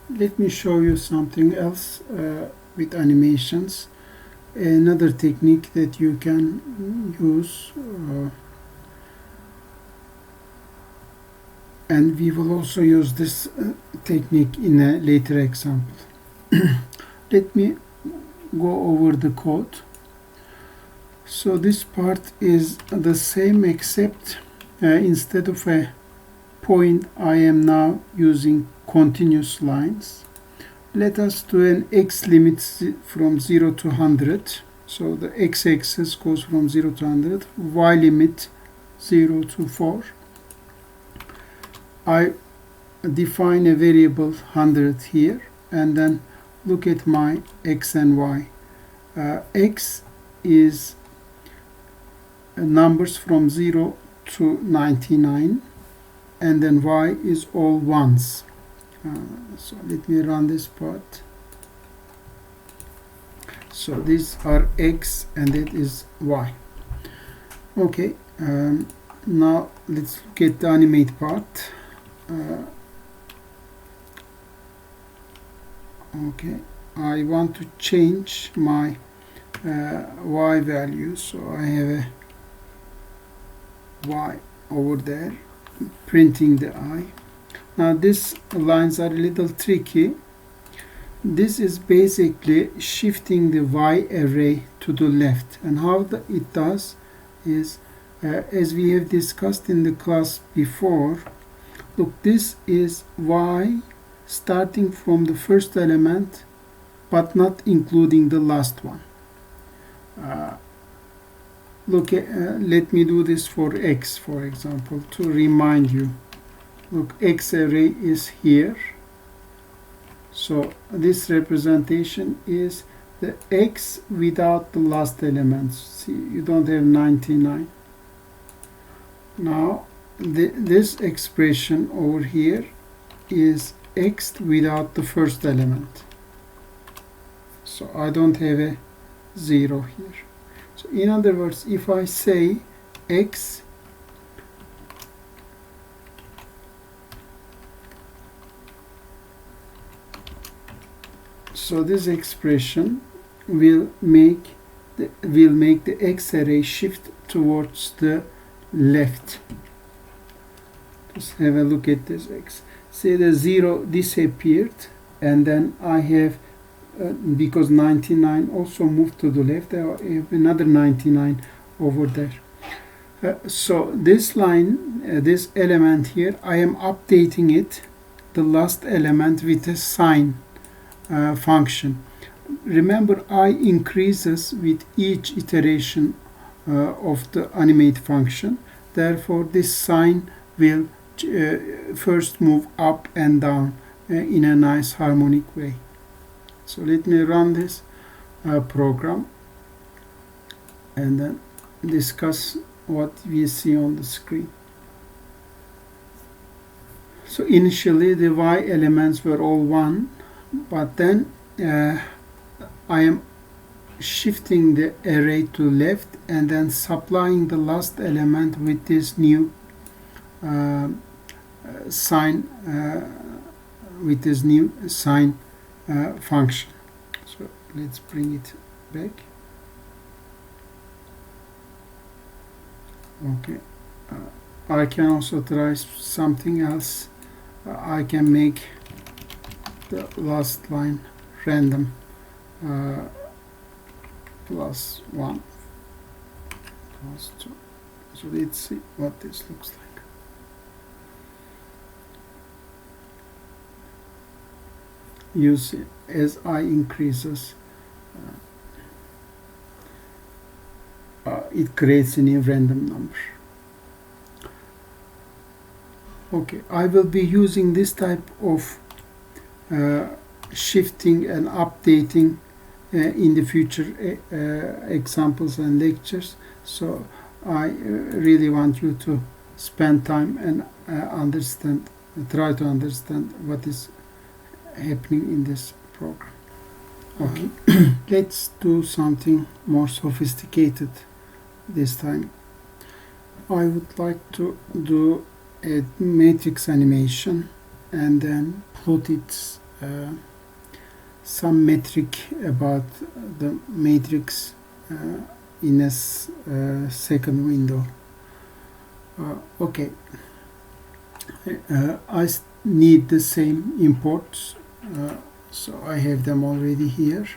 let me show you something else with animations. Another technique that you can use, and we will also use this technique in a later example. Let me go over the code. So this part is the same, except instead of a point, I am now using continuous lines. Let us do an x limit from 0 to 100. So the x-axis goes from 0 to 100. Y limit 0 to 4. I define a variable 100 here, and then look at my x and y. X is numbers from 0 to 99, and then y is all ones. So let me run this part. So these are x and that is y. Okay, now let's look at the animate part. Okay, I want to change my y value, so I have a y over there printing the I. Now these lines are a little tricky. This is basically shifting the y array to the left, and how it does is, as we have discussed in the class before, look, this is y starting from the first element but not including the last one. Look, let me do this for x, for example, to remind you. Look, x array is here. So this representation is the x without the last elements. See, you don't have 99. Now, this expression over here is x without the first element. So I don't have a 0 here. So in other words, if I say x so this expression will make the x array shift towards the left. Just have a look at this x. Say the 0 disappeared, and then I have because 99 also moved to the left, I have another 99 over there. So this line, this element here, I am updating it, the last element, with a sign function. Remember, I increases with each iteration of the animate function. Therefore, this sign will first move up and down in a nice harmonic way. So let me run this program and then discuss what we see on the screen. So initially the y elements were all 1, but then I am shifting the array to left and then supplying the last element with this new sign function. So let's bring it back. Okay, I can also try something else. I can make the last line random plus 1 plus 2. So let's see what this looks like. You see, as I increases, it creates a new random number. Okay, I will be using this type of shifting and updating in the future examples and lectures. So I really want you to spend time and try to understand what is happening in this program. Okay, let's do something more sophisticated this time. I would like to do a matrix animation and then plot its some metric about the matrix in a second window. Okay, I need the same imports, so I have them already here.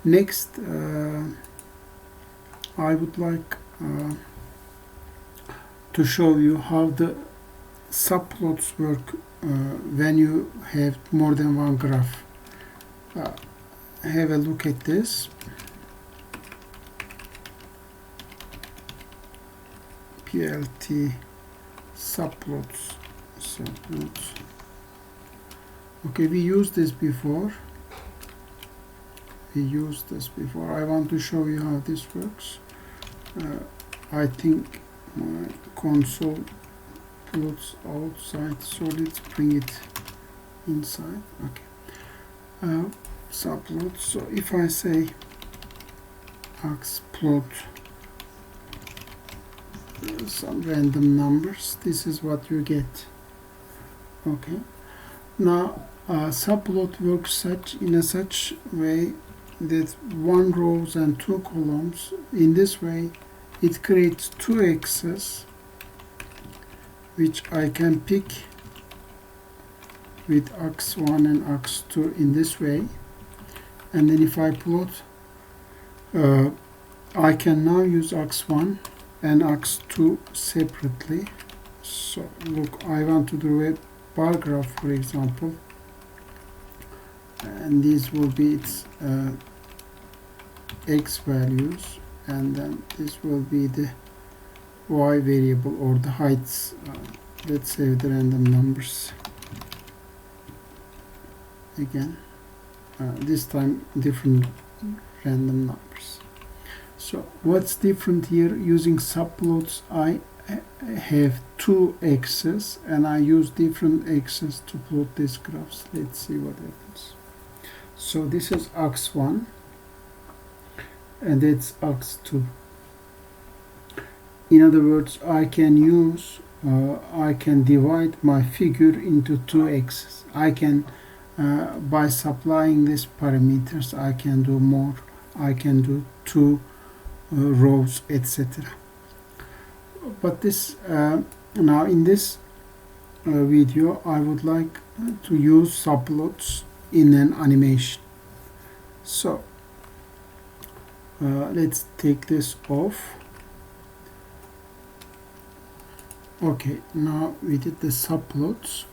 Next, I would like to show you how the subplots work when you have more than one graph. Have a look at this. PLT subplots. Okay, we used this before. I want to show you how this works. I think my console plots outside, so let's bring it inside. Okay, subplots. So if I say plot some random numbers, this is what you get. Okay, now subplot works in such way that one rows and two columns. In this way, it creates two axes, which I can pick with x1 and x2 in this way. And then if I plot, I can now use x1 and x2 separately. So look, I want to do a bar graph, for example, and these will be its x values, and then this will be the y variable or the heights. Let's save the random numbers again, this time different random numbers. So what's different here? Using subplots, I have two axes and I use different axes to plot these graphs. Let's see what happens. So this is x1 and it's x2. In other words, I can divide my figure into two axes. I can, by supplying these parameters, I can do more. I can do two rows, etc. But this now in this video, I would like to use subplots in an animation. So let's take this off. Okay, now we did the subplots.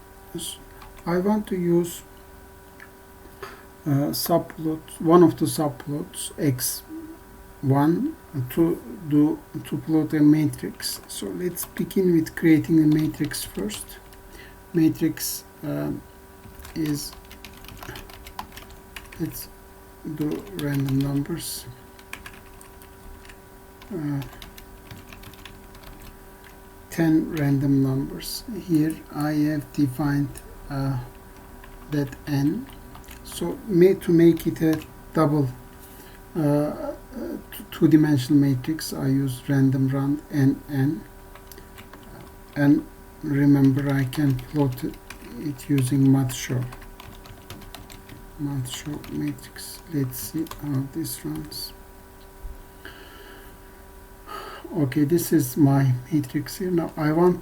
I want to use one of the subplots x1 to plot a matrix. So let's begin with creating a matrix first. Matrix is, let's do random numbers. 10 random numbers. Here I have defined that n. So to make it a double two-dimensional matrix, I use random rand n. And remember, I can plot it using matplotlib matrix. Let's see how this runs. Okay, this is my matrix here. Now I want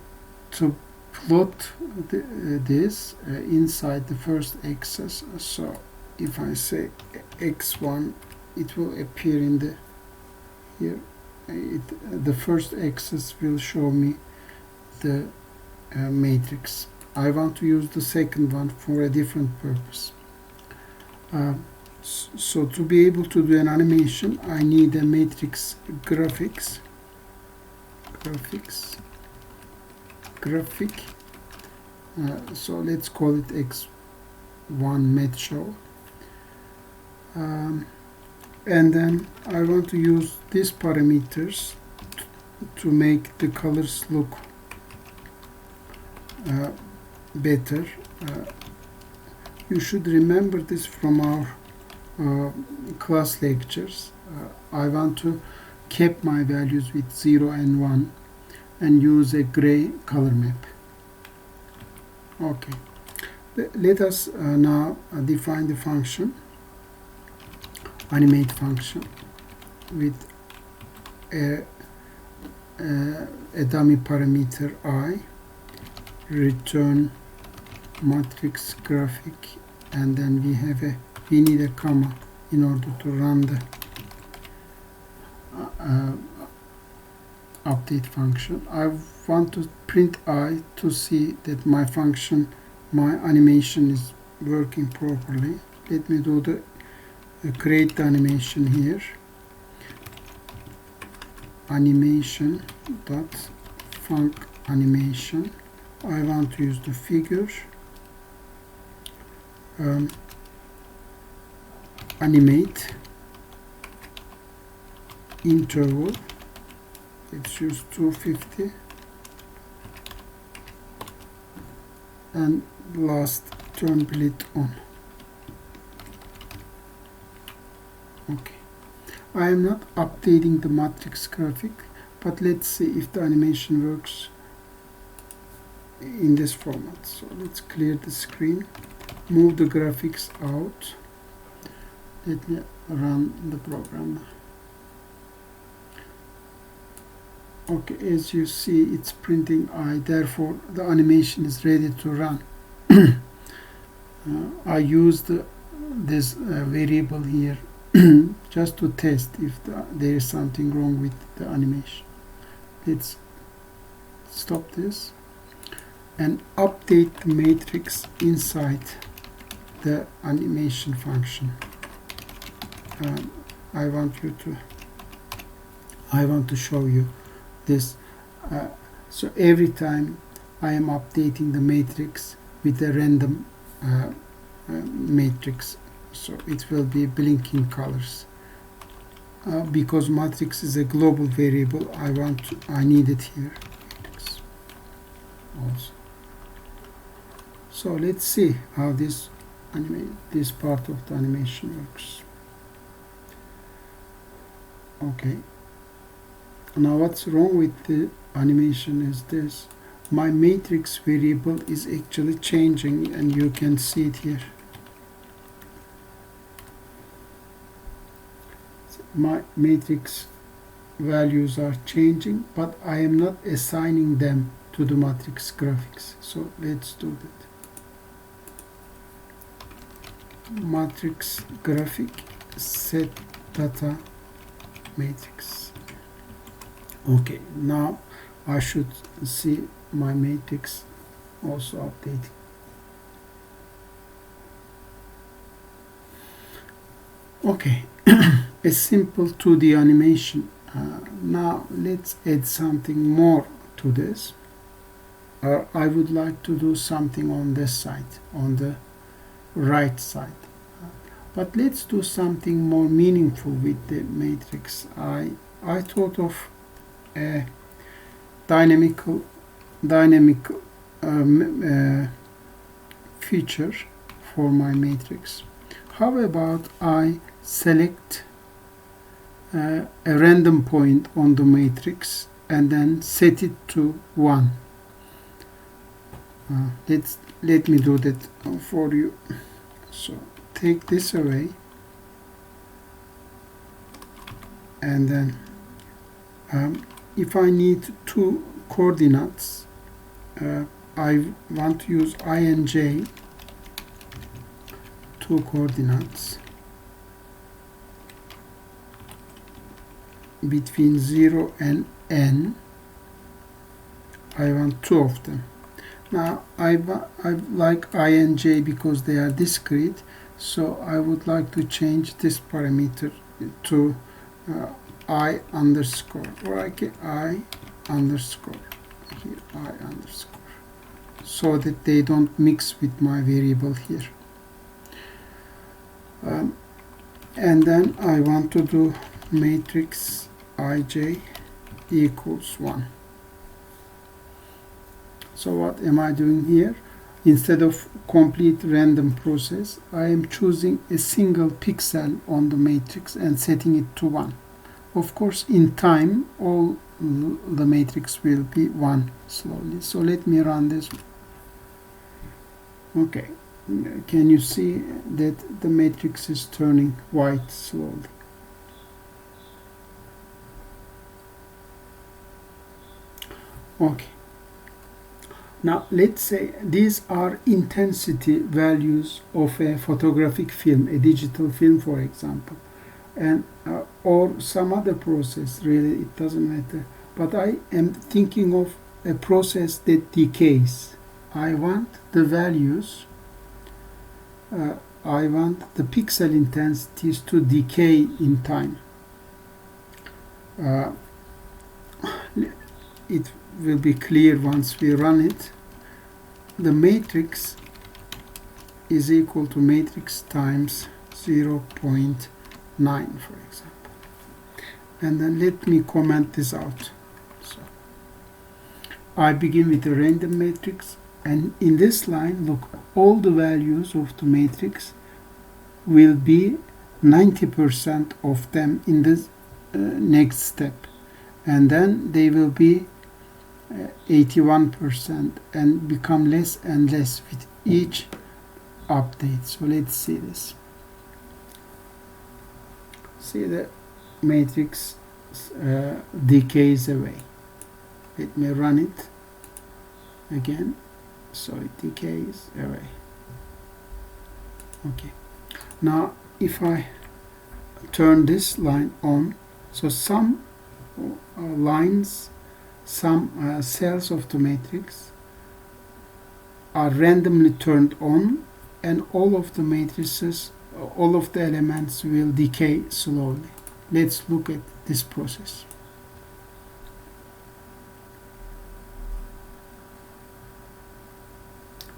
to plot this inside the first axis. So if I say x1, it will appear in the here. The first axis will show me the matrix. I want to use the second one for a different purpose. So to be able to do an animation, I need a matrix graphic. So let's call it x1 mat show. And then I want to use these parameters to make the colors look better. You should remember this from our class lectures. I want to keep my values with 0 and 1 and use a gray color map. Okay, Let us now define the function, animate function, with a dummy parameter I, return matrix graphic, and then we need a comma in order to run the update function. I want to print I to see that my function, my animation is working properly. Let me do the create the animation here. Animation dot func animation. I want to use the figure. Animate interval. Let's use 250, and last turn bleed on. Okay, I am not updating the matrix graphic, but let's see if the animation works in this format. So let's clear the screen, move the graphics out. Let me run the program. Okay, as you see, it's printing I, therefore the animation is ready to run. I used this variable here just to test if there is something wrong with the animation. Let's stop this and update the matrix inside the animation function. I want to show you this. So every time I am updating the matrix with a random matrix, so it will be blinking colors. Because matrix is a global variable, I need it here. Matrix also. So let's see how this part of the animation works. Okay. Now what's wrong with the animation is this. My matrix variable is actually changing, and you can see it here. My matrix values are changing, but I am not assigning them to the matrix graphics. So let's do that. Matrix graphic set data matrix. Okay, now I should see my matrix also updating. Okay, a simple 2D animation. Now let's add something more to this. I would like to do something on this side, on the right side. But let's do something more meaningful with the matrix. I thought of a dynamic feature for my matrix. How about I select a random point on the matrix and then set it to 1. Let me do that for you. So take this away, and then if I need 2 coordinates, I want to use I and J, 2 coordinates between 0 and n. I want 2 of them. Now I like I and J because they are discrete, so I would like to change this parameter to I underscore, or I underscore here, I underscore, so that they don't mix with my variable here. And then I want to do matrix ij equals 1. So what am I doing here? Instead of complete random process, I am choosing a single pixel on the matrix and setting it to 1. Of course, in time, all the matrix will be 1 slowly. So let me run this. Okay, can you see that the matrix is turning white slowly? Okay. Now let's say these are intensity values of a photographic film, a digital film, for example, and or some other process. Really, it doesn't matter. But I am thinking of a process that decays. I want the values. I want the pixel intensities to decay in time. It will be clear once we run it. The matrix is equal to matrix times 0.9, for example. And then let me comment this out. So I begin with a random matrix, and in this line, look, all the values of the matrix will be 90% of them in this next step, and then they will be 81% and become less and less with each update. So let's see this. See the matrix decays away. Let me run it again. So it decays away. Okay. Now if I turn this line on, so some lines, some cells of the matrix are randomly turned on, and all of the matrices, all of the elements will decay slowly. Let's look at this process.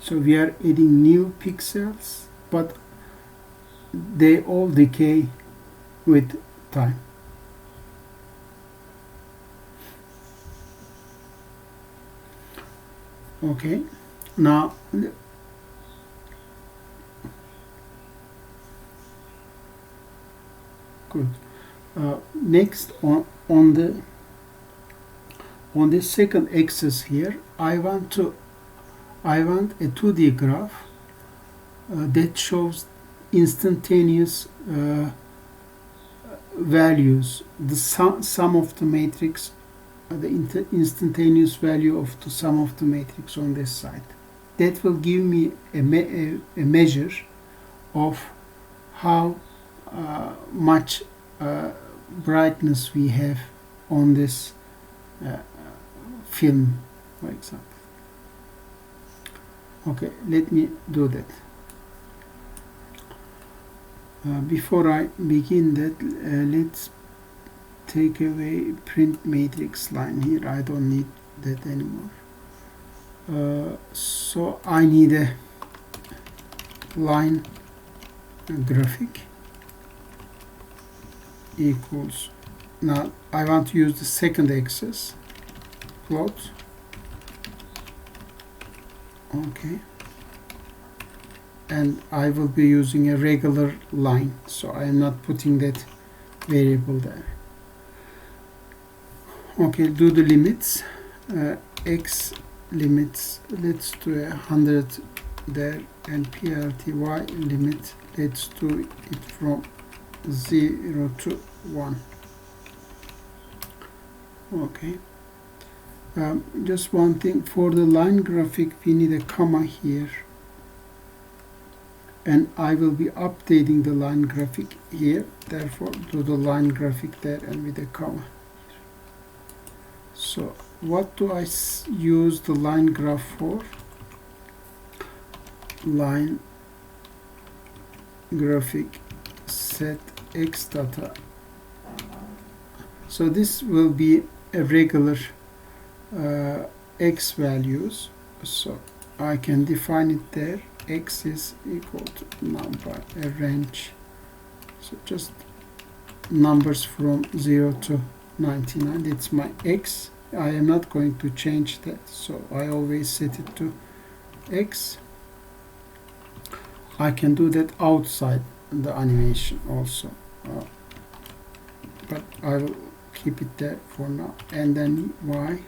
So we are adding new pixels, but they all decay with time. Okay, now good. Next, on the second axis here, I want a 2D graph that shows instantaneous values, the sum of the matrix, the instantaneous value of the sum of the matrix on this side. That will give me a measure of how much brightness we have on this film, for example. Okay, let me do that. Before I begin that, let's take away print matrix line here. I don't need that anymore. So I need a line graphic equals, now I want to use the second axis, plot. Okay, and I will be using a regular line, so I am not putting that variable there. Okay, do the limits. X limits, let's do 100 there, and PRTY limit, let's do it from 0 to 1. Okay. Just one thing, for the line graphic we need a comma here, and I will be updating the line graphic here, therefore do the line graphic there and with a comma. So what do I use the line graph for? Line graphic set x data. So this will be a regular x values, so I can define it there. X is equal to number, a range, so just numbers from 0 to 99. That's my x. I am not going to change that, so I always set it to x. I can do that outside the animation also, but I will keep it there for now. And then y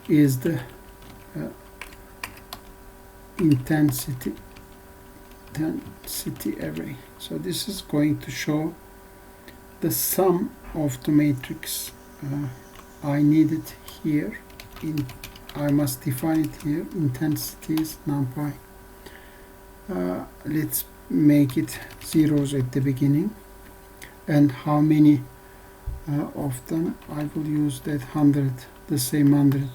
is the intensity intensity array. So this is going to show the sum of the matrix. I need it here. I must define it here. Intensity is numpy. Let's make it zeros at the beginning. And how many of them? I will use that 100, the same 100.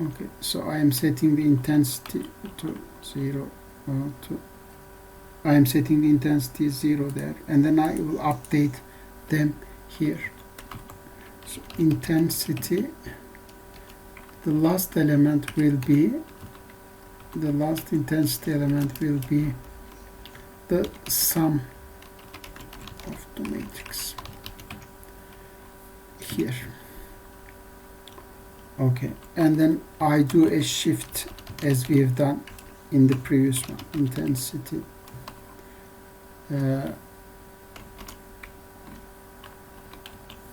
Okay, so I am setting the intensity to 0. I am setting the intensity 0 there, and then I will update them here. So intensity, the last element will be, the last intensity element will be the sum of the matrix here. Okay, and then I do a shift as we have done in the previous one. Intensity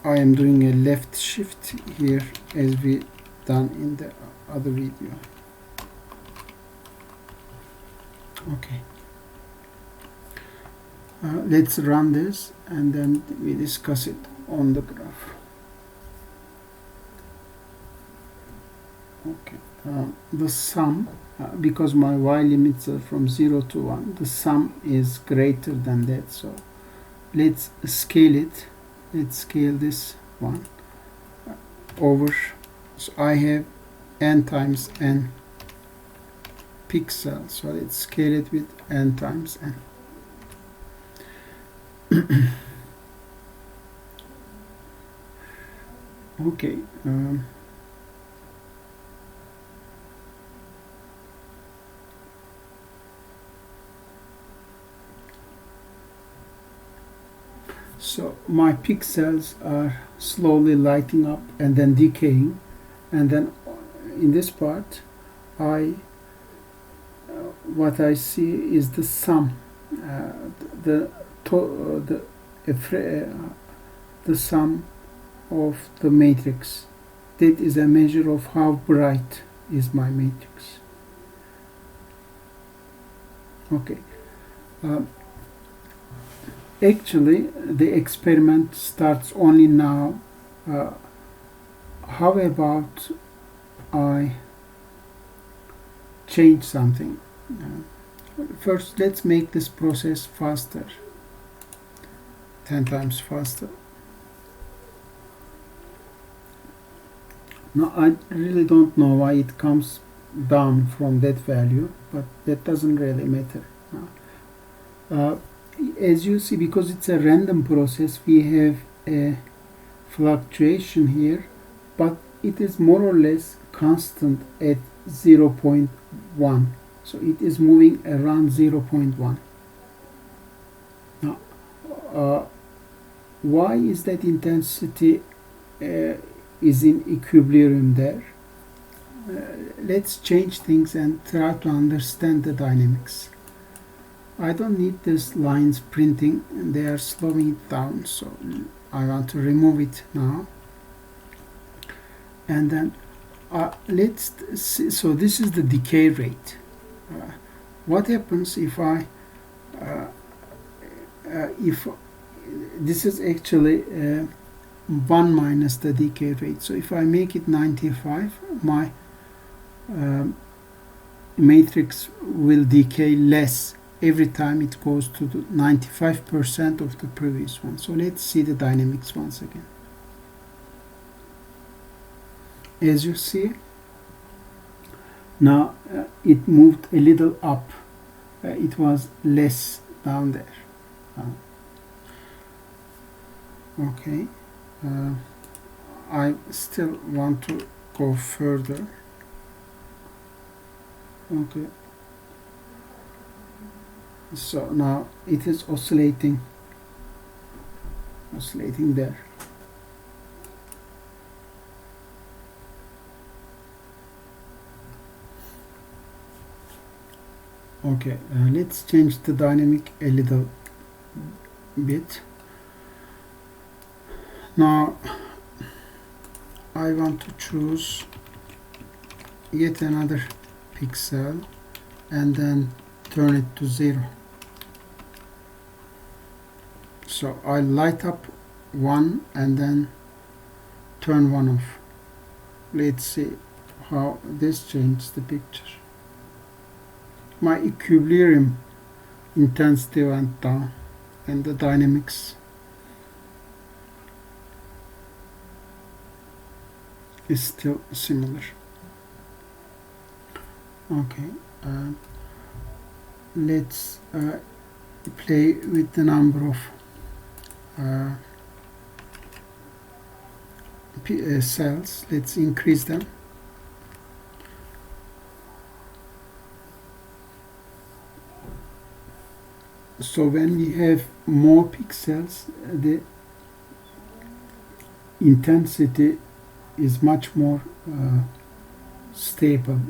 I am doing a left shift here as we done in the other video. Okay, let's run this and then we discuss it on the graph. Okay, the sum, because my y limits are from 0 to 1, the sum is greater than that, so let's scale it. Let's scale this one over. So I have n times n pixels, so let's scale it with n times n. Okay, so my pixels are slowly lighting up and then decaying, and then in this part what I see is the sum, the sum of the matrix. That is a measure of how bright is my matrix. Okay. Actually, the experiment starts only now. How about I change something? First, let's make this process faster, 10 times faster. Now, I really don't know why it comes down from that value, but that doesn't really matter. As you see, because it's a random process, we have a fluctuation here, but it is more or less constant at 0.1. So it is moving around 0.1. Now, why is that intensity is in equilibrium there? Let's change things and try to understand the dynamics. I don't need these lines printing, they are slowing it down, so I want to remove it now. And then let's see, so this is the decay rate. What happens if if this is actually 1 minus the decay rate. So if I make it 95, my matrix will decay less every time it goes to the 95% of the previous one. So let's see the dynamics once again. As you see, now it moved a little up. It was less down there. Okay, I still want to go further. Okay, so now it is oscillating there. Okay, let's change the dynamic a little bit. Now I want to choose yet another pixel and then turn it to 0. So I light up 1 and then turn 1 off. Let's see how this changes the picture. My equilibrium intensity went down and the dynamics is still similar. Okay, let's play with the number of cells. Let's increase them. So when we have more pixels, the intensity is much more stable.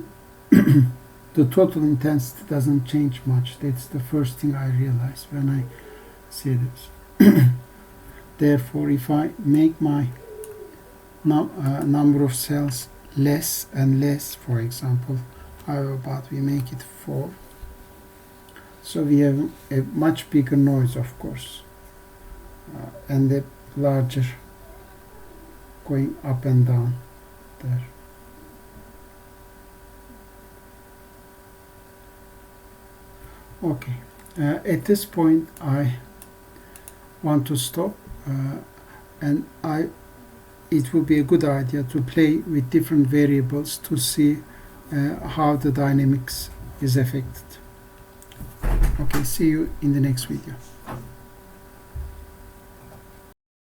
The total intensity doesn't change much. That's the first thing I realize when I see this. Therefore, if I make my number of cells less and less, for example, how about we make it 4? So we have a much bigger noise, of course, and a larger going up and down there. Okay, at this point I want to stop, and it would be a good idea to play with different variables to see how the dynamics is affected. Okay, see you in the next video.